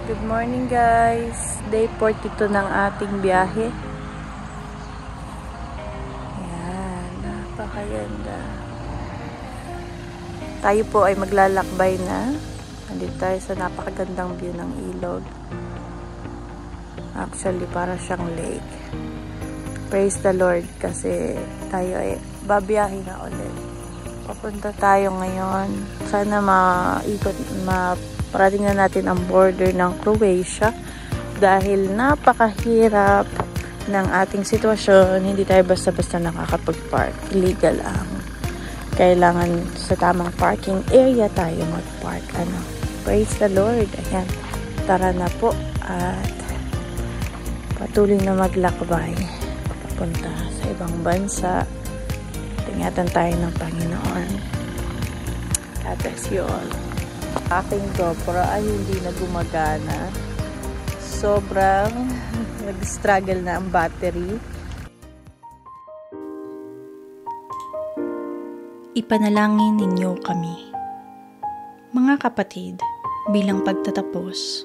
Good morning guys! Day 42 ng ating biyahe. Ayan, napakaganda. Tayo po ay maglalakbay na. Nandito tayo sa napakagandang view ng ilog. Actually, para siyang lake. Praise the Lord kasi tayo ay babiyahe na ulit. Papunta tayo ngayon. Sana parating na natin ang border ng Croatia dahil napakahirap ng ating sitwasyon. Hindi tayo basta-basta nakakapag-park. Illegal ang kailangan sa tamang parking area tayo mag-park. Praise the Lord. Ayan, tara na po at patuloy na maglakbay papunta sa ibang bansa. Ingatan tayo ng Panginoon. God bless you all. Aking GoPro ay hindi na gumagana. Sobrang nag-struggle na ang battery. Ipanalangin ninyo kami. Mga kapatid, bilang pagtatapos,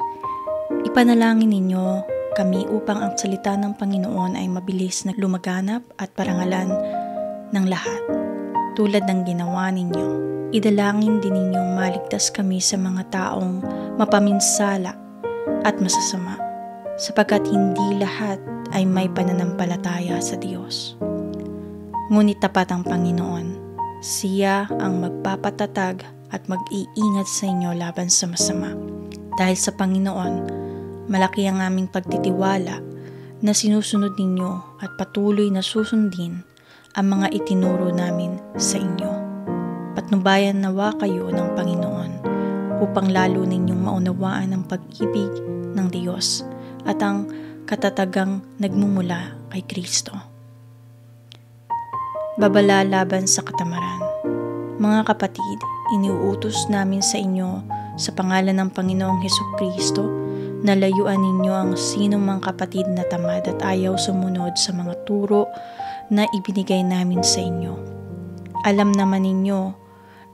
ipanalangin ninyo kami upang ang salita ng Panginoon ay mabilis na lumaganap at parangalan ng lahat, tulad ng ginawa ninyo. Idalangin din ninyong maligtas kami sa mga taong mapaminsala at masasama, sapagkat hindi lahat ay may pananampalataya sa Diyos. Ngunit tapat ang Panginoon. Siya ang magpapatatag at mag-iingat sa inyo laban sa masama. Dahil sa Panginoon, malaki ang aming pagtitiwala na sinusunod ninyo at patuloy na susundin ang mga itinuro namin sa inyo. Patnubayan nawa kayo ng Panginoon upang lalo ninyong maunawaan ang pag-ibig ng Diyos at ang katatagang nagmumula kay Kristo. Babala laban sa katamaran. Mga kapatid, iniuutos namin sa inyo sa pangalan ng Panginoong Hesukristo na layuan ninyo ang sinumang kapatid na tamad at ayaw sumunod sa mga turo na ibinigay namin sa inyo. Alam naman ninyo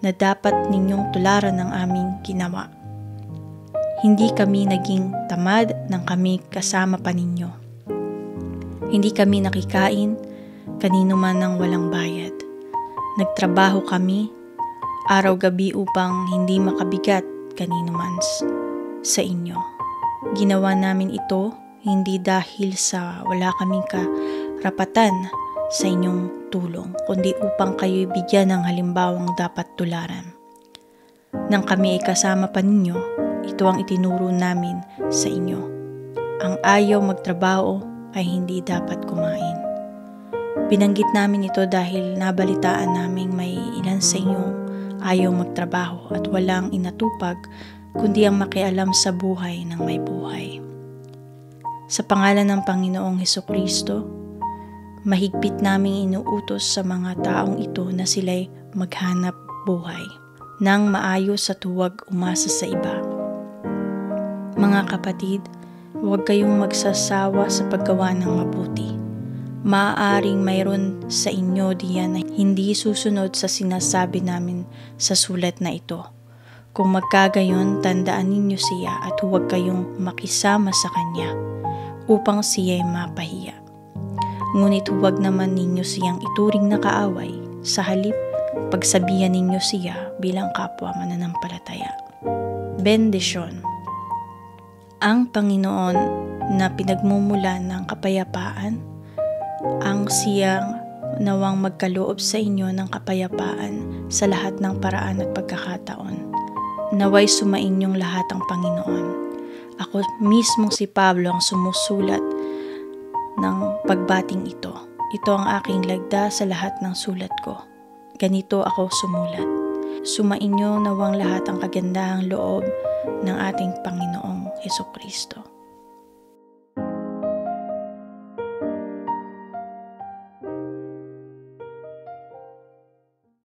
na dapat ninyong tularan ang aming ginawa. Hindi kami naging tamad nang kami kasama pa ninyo. Hindi kami nakikain kanino man ng walang bayad. Nagtrabaho kami araw-gabi upang hindi makabigat kanino man sa inyo. Ginawa namin ito hindi dahil sa wala kaming karapatan sa inyong tulong, kundi upang kayo'y bigyan ng halimbawang dapat tularan. Nang kami ay kasama pa ninyo, ito ang itinuro namin sa inyo. Ang ayaw magtrabaho ay hindi dapat kumain. Binanggit namin ito dahil nabalitaan naming may ilan sa inyong ayaw magtrabaho at walang inatupag kundi ang makialam sa buhay ng may buhay. Sa pangalan ng Panginoong Hesukristo, mahigpit naming inuutos sa mga taong ito na sila'y maghanap buhay nang maayos at huwag umasa sa iba. Mga kapatid, huwag kayong magsasawa sa paggawa ng mabuti. Maaaring mayroon sa inyo diyan na hindi susunod sa sinasabi namin sa sulat na ito. Kung magkagayon, tandaan ninyo siya at huwag kayong makisama sa kanya upang siya'y mapahiya. Ngunit huwag naman ninyo siyang ituring na kaaway. Sa halip, pagsabihan ninyo siya bilang kapwa mananampalataya. Bendisyon. Ang Panginoon na pinagmumulan ng kapayapaan, ang siyang nawang magkaloob sa inyo ng kapayapaan sa lahat ng paraan at pagkakataon. Naway sumainyong lahat ang Panginoon. Ako mismong si Pablo ang sumusulat ng pagbating ito. Ito ang aking lagda sa lahat ng sulat ko. Ganito ako sumulat. Sumainyo nawang lahat ang kagandahang loob ng ating Panginoong Hesukristo.